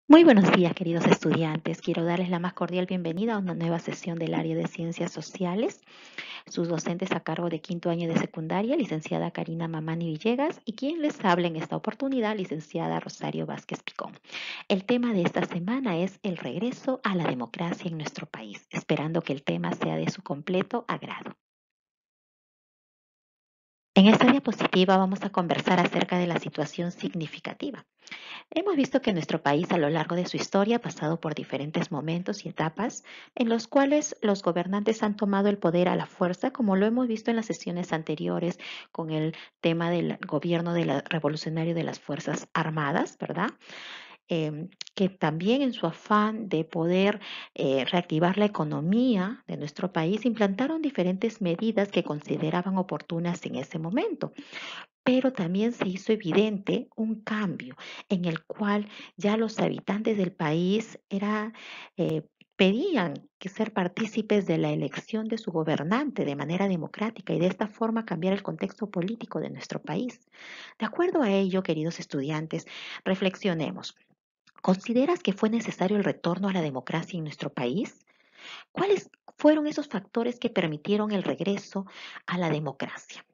Muy buenos días, queridos estudiantes. Quiero darles la más cordial bienvenida a una nueva sesión del área de Ciencias Sociales. Sus docentes a cargo de quinto año de secundaria, licenciada Karina Mamani Villegas, y quien les habla en esta oportunidad, licenciada Rosario Vázquez Picón. El tema de esta semana es el regreso a la democracia en nuestro país, esperando que el tema sea de su completo agrado. En esta diapositiva vamos a conversar acerca de la situación significativa. Hemos visto que nuestro país a lo largo de su historia ha pasado por diferentes momentos y etapas en los cuales los gobernantes han tomado el poder a la fuerza, como lo hemos visto en las sesiones anteriores con el tema del gobierno revolucionario de las Fuerzas Armadas, ¿verdad? Que también en su afán de poder reactivar la economía de nuestro país implantaron diferentes medidas que consideraban oportunas en ese momento, pero también se hizo evidente un cambio en el cual ya los habitantes del país pedían que ser partícipes de la elección de su gobernante de manera democrática y de esta forma cambiar el contexto político de nuestro país. De acuerdo a ello, queridos estudiantes, reflexionemos. ¿Consideras que fue necesario el retorno a la democracia en nuestro país? ¿Cuáles fueron esos factores que permitieron el regreso a la democracia?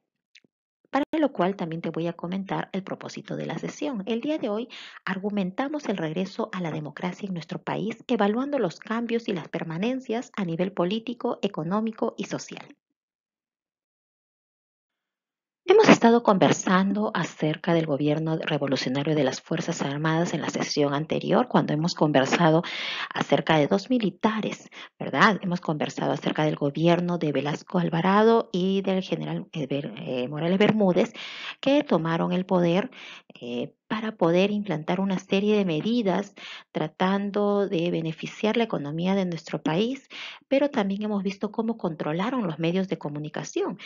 Para lo cual también te voy a comentar el propósito de la sesión. El día de hoy argumentamos el regreso a la democracia en nuestro país, evaluando los cambios y las permanencias a nivel político, económico y social. Hemos estado conversando acerca del gobierno revolucionario de las Fuerzas Armadas en la sesión anterior, cuando hemos conversado acerca de dos militares, ¿verdad? Hemos conversado acerca del gobierno de Velasco Alvarado y del general Morales Bermúdez, que tomaron el poder para poder implantar una serie de medidas tratando de beneficiar la economía de nuestro país, pero también hemos visto cómo controlaron los medios de comunicación.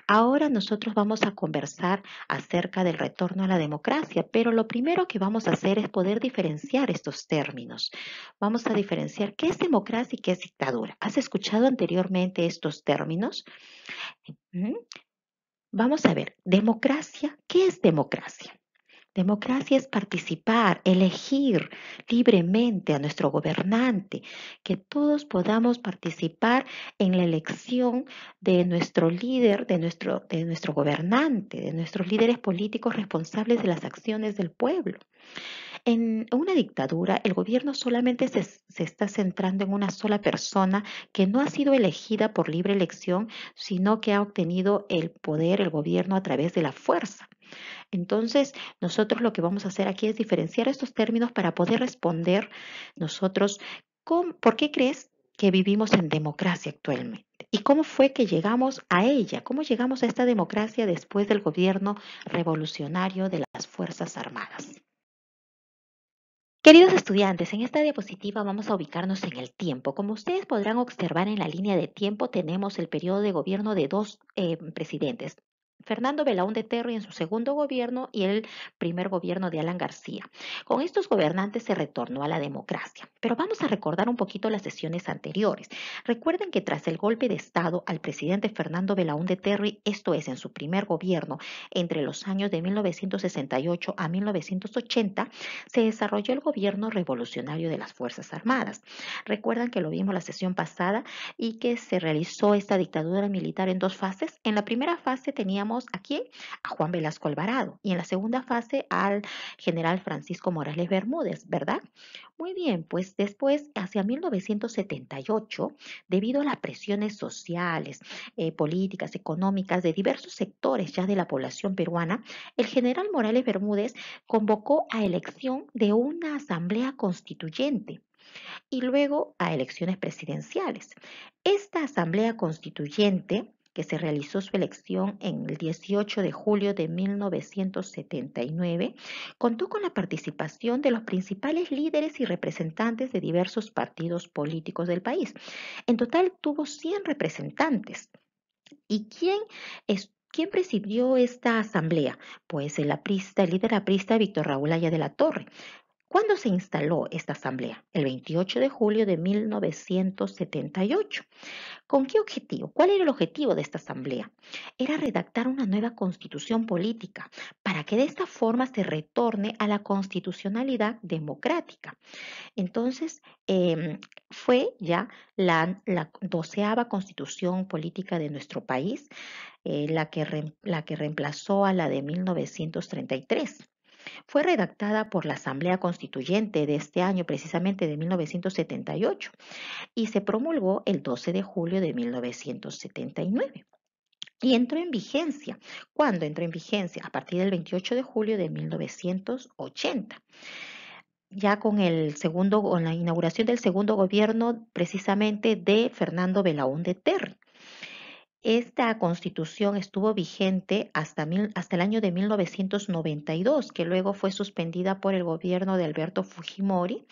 Ahora nosotros vamos a conversar acerca del retorno a la democracia, pero lo primero que vamos a hacer es poder diferenciar estos términos. Vamos a diferenciar qué es democracia y qué es dictadura. ¿Has escuchado anteriormente estos términos? ¿Mm? Vamos a ver, democracia, ¿qué es democracia? Democracia es participar, elegir libremente a nuestro gobernante, que todos podamos participar en la elección de nuestro líder, de nuestro gobernante, de nuestros líderes políticos responsables de las acciones del pueblo. En una dictadura, el gobierno solamente se está centrando en una sola persona que no ha sido elegida por libre elección, sino que ha obtenido el poder, el gobierno, a través de la fuerza. Entonces, nosotros lo que vamos a hacer aquí es diferenciar estos términos para poder responder nosotros ¿por qué crees que vivimos en democracia actualmente? ¿Y cómo fue que llegamos a ella? ¿Cómo llegamos a esta democracia después del gobierno revolucionario de las Fuerzas Armadas? Queridos estudiantes, en esta diapositiva vamos a ubicarnos en el tiempo. Como ustedes podrán observar en la línea de tiempo, tenemos el periodo de gobierno de dos presidentes. Fernando Belaúnde Terry en su segundo gobierno y el primer gobierno de Alan García. Con estos gobernantes se retornó a la democracia. Pero vamos a recordar un poquito las sesiones anteriores. Recuerden que tras el golpe de Estado al presidente Fernando Belaúnde Terry, esto es en su primer gobierno, entre los años de 1968 a 1980, se desarrolló el gobierno revolucionario de las Fuerzas Armadas. Recuerdan que lo vimos la sesión pasada y que se realizó esta dictadura militar en dos fases. En la primera fase teníamos a quién? A Juan Velasco Alvarado y en la segunda fase al general Francisco Morales Bermúdez, ¿verdad? Muy bien, pues después, hacia 1978, debido a las presiones sociales, políticas, económicas de diversos sectores ya de la población peruana, el general Morales Bermúdez convocó a elección de una asamblea constituyente y luego a elecciones presidenciales. Esta asamblea constituyente, que se realizó su elección en el 18 de julio de 1979, contó con la participación de los principales líderes y representantes de diversos partidos políticos del país. En total tuvo 100 representantes. ¿Y quién presidió esta asamblea? Pues el líder aprista Víctor Raúl Aya de la Torre. ¿Cuándo se instaló esta asamblea? El 28 de julio de 1978. ¿Con qué objetivo? ¿Cuál era el objetivo de esta asamblea? Era redactar una nueva constitución política para que de esta forma se retorne a la constitucionalidad democrática. Entonces, fue ya la 12ª constitución política de nuestro país, la que reemplazó a la de 1933. Fue redactada por la Asamblea Constituyente de este año, precisamente de 1978, y se promulgó el 12 de julio de 1979. Y entró en vigencia. ¿Cuándo entró en vigencia? A partir del 28 de julio de 1980. Ya con la inauguración del segundo gobierno precisamente de Fernando Belaúnde Terry. Esta constitución estuvo vigente hasta el año de 1992, que luego fue suspendida por el gobierno de Alberto Fujimori,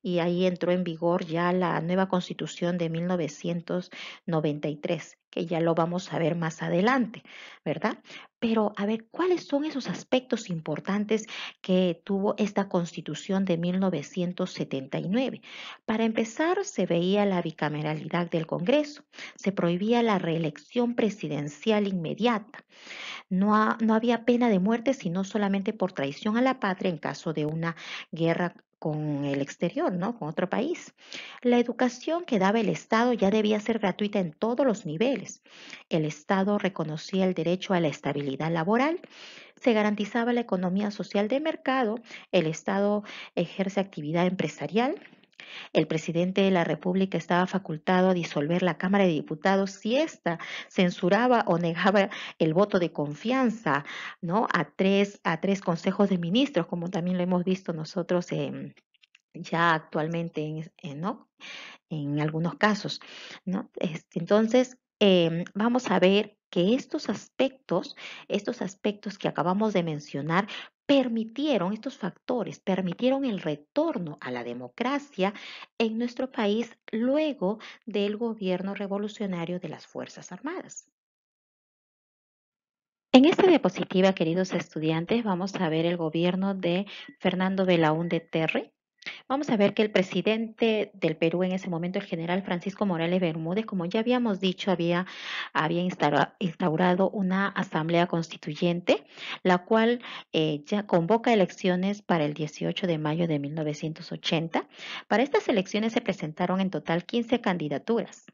y ahí entró en vigor ya la nueva constitución de 1993, que ya lo vamos a ver más adelante, ¿verdad? Pero a ver, ¿cuáles son esos aspectos importantes que tuvo esta constitución de 1979? Para empezar, se veía la bicameralidad del Congreso, se prohibía la reelección presidencial inmediata. No había pena de muerte, sino solamente por traición a la patria en caso de una guerra con el exterior, ¿no? Con otro país. La educación que daba el Estado ya debía ser gratuita en todos los niveles. El Estado reconocía el derecho a la estabilidad laboral, se garantizaba la economía social de mercado, el Estado ejerce actividad empresarial, el presidente de la República estaba facultado a disolver la Cámara de Diputados si ésta censuraba o negaba el voto de confianza, ¿no? A tres consejos de ministros, como también lo hemos visto nosotros ya actualmente, ¿no? En algunos casos, ¿no? Entonces, vamos a ver que estos aspectos que acabamos de mencionar, estos factores permitieron el retorno a la democracia en nuestro país luego del gobierno revolucionario de las Fuerzas Armadas. En esta diapositiva, queridos estudiantes, vamos a ver el gobierno de Fernando Belaúnde Terry. Vamos a ver que el presidente del Perú en ese momento, el general Francisco Morales Bermúdez, como ya habíamos dicho, había instaurado una asamblea constituyente, la cual ya convoca elecciones para el 18 de mayo de 1980. Para estas elecciones se presentaron en total 15 candidaturas,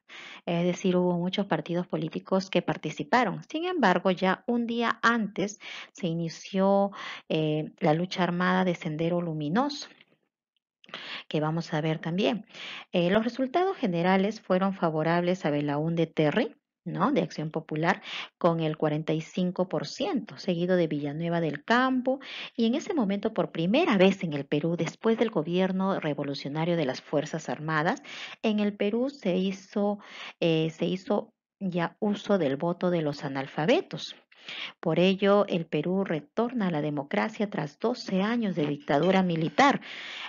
es decir, hubo muchos partidos políticos que participaron. Sin embargo, ya un día antes se inició la lucha armada de Sendero Luminoso, que vamos a ver también. Los resultados generales fueron favorables a Belaúnde Terry, ¿no? De Acción Popular, con el 45%, seguido de Villanueva del Campo, y en ese momento, por primera vez en el Perú, después del gobierno revolucionario de las Fuerzas Armadas, en el Perú se hizo ya uso del voto de los analfabetos. Por ello, el Perú retorna a la democracia tras 12 años de dictadura militar.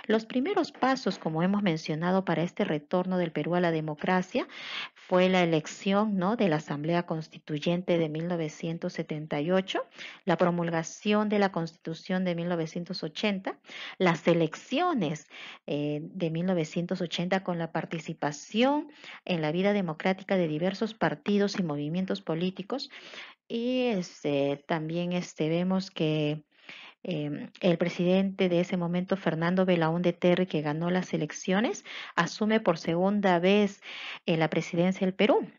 Los primeros pasos, como hemos mencionado, para este retorno del Perú a la democracia fue la elección, ¿no?, de la Asamblea Constituyente de 1978, la promulgación de la Constitución de 1980, las elecciones de 1980 con la participación en la vida democrática de diversos partidos y movimientos políticos, y también vemos que el presidente de ese momento, Fernando Belaúnde Terry, que ganó las elecciones, asume por segunda vez la presidencia del Perú.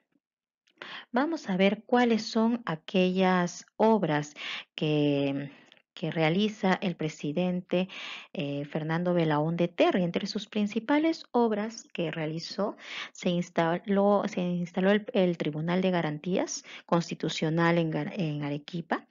Vamos a ver cuáles son aquellas obras que, que realiza el presidente Fernando Belaúnde Terry. Entre sus principales obras que realizó se instaló el Tribunal de Garantías Constitucional en Arequipa,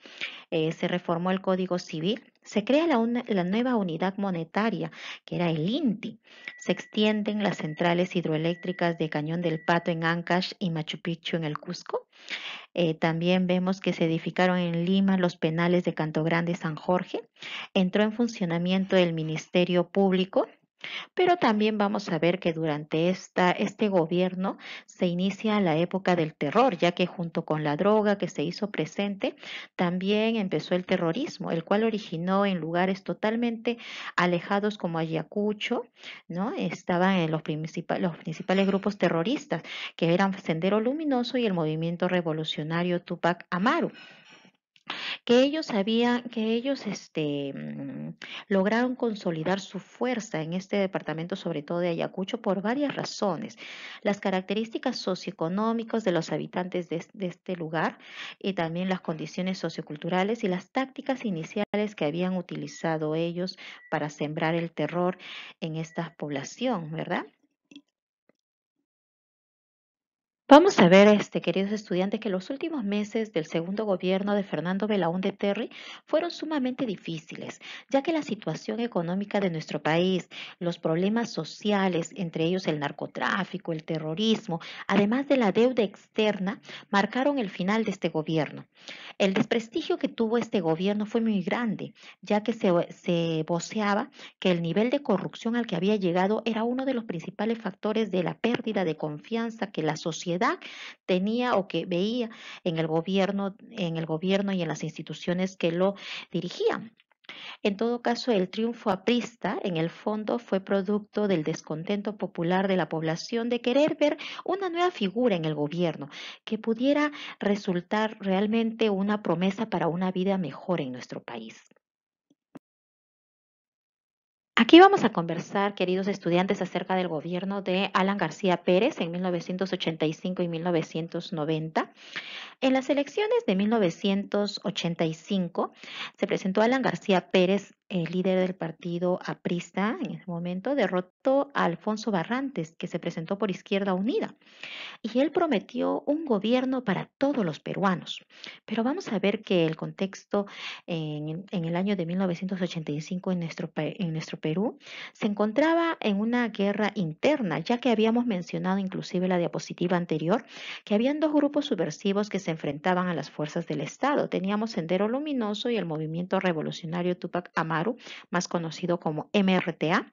se reformó el Código Civil, se crea la nueva unidad monetaria, que era el INTI, se extienden las centrales hidroeléctricas de Cañón del Pato en Ancash y Machu Picchu en el Cusco. También vemos que se edificaron en Lima los penales de Canto Grande y San Jorge. Entró en funcionamiento el Ministerio Público. Pero también vamos a ver que durante este gobierno se inicia la época del terror, ya que junto con la droga que se hizo presente, también empezó el terrorismo, el cual originó en lugares totalmente alejados como Ayacucho, ¿no? Estaban en los principales grupos terroristas, que eran Sendero Luminoso y el movimiento revolucionario Tupac Amaru, que ellos lograron consolidar su fuerza en este departamento, sobre todo de Ayacucho, por varias razones. Las características socioeconómicas de los habitantes de este lugar y también las condiciones socioculturales y las tácticas iniciales que habían utilizado ellos para sembrar el terror en esta población, ¿verdad? Vamos a ver, queridos estudiantes, que los últimos meses del segundo gobierno de Fernando Belaúnde Terry fueron sumamente difíciles, ya que la situación económica de nuestro país, los problemas sociales, entre ellos el narcotráfico, el terrorismo, además de la deuda externa, marcaron el final de este gobierno. El desprestigio que tuvo este gobierno fue muy grande, ya que se voceaba que el nivel de corrupción al que había llegado era uno de los principales factores de la pérdida de confianza que la sociedad tenía o que veía en el gobierno y en las instituciones que lo dirigían. En todo caso, el triunfo aprista, en el fondo, fue producto del descontento popular de la población de querer ver una nueva figura en el gobierno que pudiera resultar realmente una promesa para una vida mejor en nuestro país. Aquí vamos a conversar, queridos estudiantes, acerca del gobierno de Alan García Pérez en 1985 y 1990. En las elecciones de 1985 se presentó Alan García Pérez, el líder del partido aprista en ese momento, derrotó a Alfonso Barrantes, que se presentó por Izquierda Unida, y él prometió un gobierno para todos los peruanos. Pero vamos a ver que el contexto en el año de 1985 en nuestro Perú se encontraba en una guerra interna, ya que habíamos mencionado inclusive en la diapositiva anterior que habían dos grupos subversivos que se enfrentaban a las fuerzas del Estado. Teníamos Sendero Luminoso y el movimiento revolucionario Tupac Amaru, más conocido como MRTA.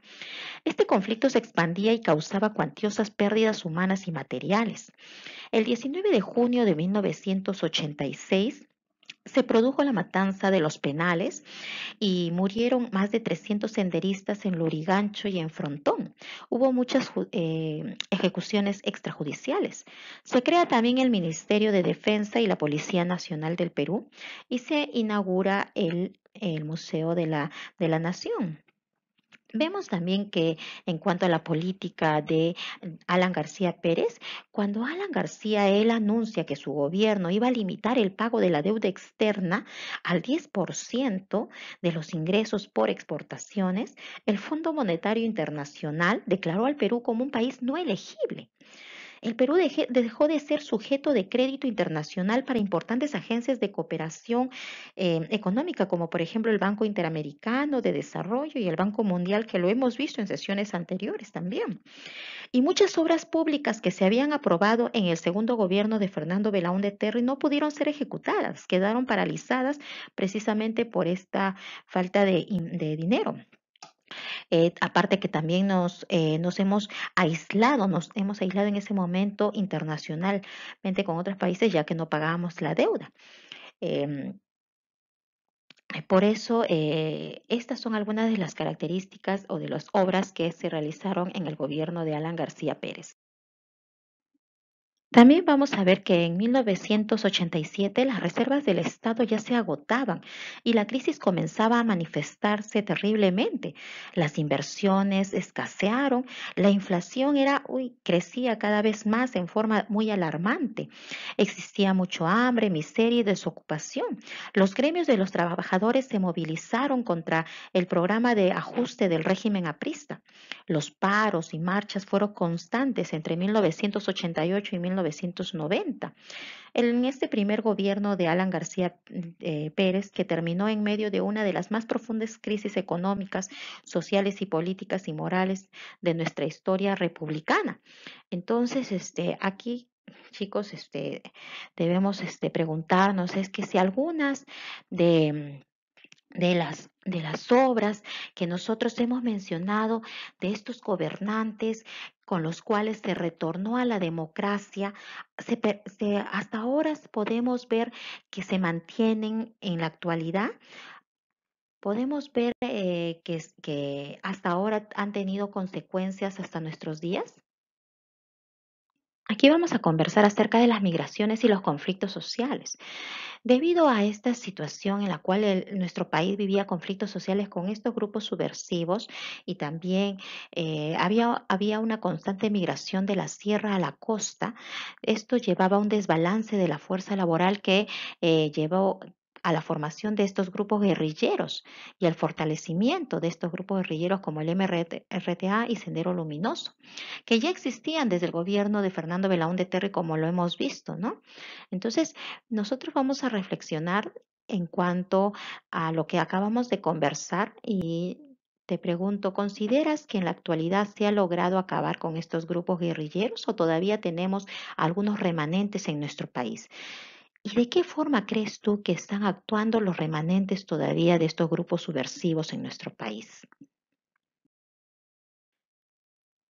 Este conflicto se expandía y causaba cuantiosas pérdidas humanas y materiales. El 19 de junio de 1986 se produjo la matanza de los Penales y murieron más de 300 senderistas en Lurigancho y en Frontón. Hubo muchas ejecuciones extrajudiciales. Se crea también el Ministerio de Defensa y la Policía Nacional del Perú y se inaugura el Museo de la Nación. Vemos también que en cuanto a la política de Alan García Pérez, cuando Alan García él anuncia que su gobierno iba a limitar el pago de la deuda externa al 10% de los ingresos por exportaciones, el Fondo Monetario Internacional declaró al Perú como un país no elegible. El Perú dejó de ser sujeto de crédito internacional para importantes agencias de cooperación económica, como por ejemplo el Banco Interamericano de Desarrollo y el Banco Mundial, que lo hemos visto en sesiones anteriores también. Y muchas obras públicas que se habían aprobado en el segundo gobierno de Fernando Belaúnde Terry no pudieron ser ejecutadas, quedaron paralizadas precisamente por esta falta de dinero. Aparte que también nos nos hemos aislado en ese momento internacionalmente con otros países ya que no pagábamos la deuda. Em, por eso, estas son algunas de las características o de las obras que se realizaron en el gobierno de Alan García Pérez. También vamos a ver que en 1987 las reservas del Estado ya se agotaban y la crisis comenzaba a manifestarse terriblemente. Las inversiones escasearon, la inflación crecía cada vez más en forma muy alarmante. Existía mucho hambre, miseria y desocupación. Los gremios de los trabajadores se movilizaron contra el programa de ajuste del régimen aprista. Los paros y marchas fueron constantes entre 1988 y 1990. En este primer gobierno de Alan García Pérez, que terminó en medio de una de las más profundas crisis económicas, sociales y políticas y morales de nuestra historia republicana. Entonces, aquí chicos, debemos preguntarnos es que si algunas de las de las obras que nosotros hemos mencionado, de estos gobernantes con los cuales se retornó a la democracia, hasta ahora podemos ver que se mantienen en la actualidad. Podemos ver que hasta ahora han tenido consecuencias hasta nuestros días. Aquí vamos a conversar acerca de las migraciones y los conflictos sociales. Debido a esta situación en la cual nuestro país vivía conflictos sociales con estos grupos subversivos y también había una constante migración de la sierra a la costa, esto llevaba a un desbalance de la fuerza laboral que llevó a la formación de estos grupos guerrilleros y al fortalecimiento de estos grupos guerrilleros como el MRTA y Sendero Luminoso, que ya existían desde el gobierno de Fernando Belaúnde Terry, como lo hemos visto, ¿no? Entonces, nosotros vamos a reflexionar en cuanto a lo que acabamos de conversar y te pregunto, ¿consideras que en la actualidad se ha logrado acabar con estos grupos guerrilleros o todavía tenemos algunos remanentes en nuestro país? ¿Y de qué forma crees tú que están actuando los remanentes todavía de estos grupos subversivos en nuestro país?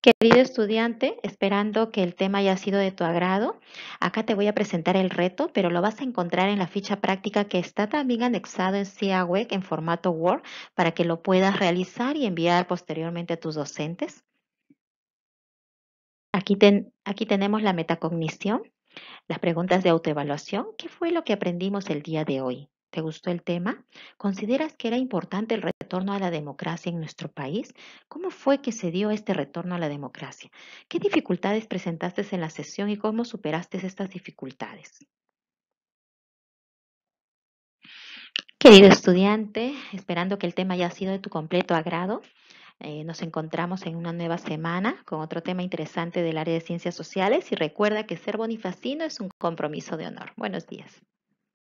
Querido estudiante, esperando que el tema haya sido de tu agrado, acá te voy a presentar el reto, pero lo vas a encontrar en la ficha práctica que está también anexado en CIAWEC en formato Word para que lo puedas realizar y enviar posteriormente a tus docentes. Aquí tenemos la metacognición, las preguntas de autoevaluación. ¿Qué fue lo que aprendimos el día de hoy? ¿Te gustó el tema? ¿Consideras que era importante el retorno a la democracia en nuestro país? ¿Cómo fue que se dio este retorno a la democracia? ¿Qué dificultades presentaste en la sesión y cómo superaste estas dificultades? Querido estudiante, esperando que el tema haya sido de tu completo agrado, nos encontramos en una nueva semana con otro tema interesante del área de ciencias sociales y recuerda que ser bonifacino es un compromiso de honor. Buenos días.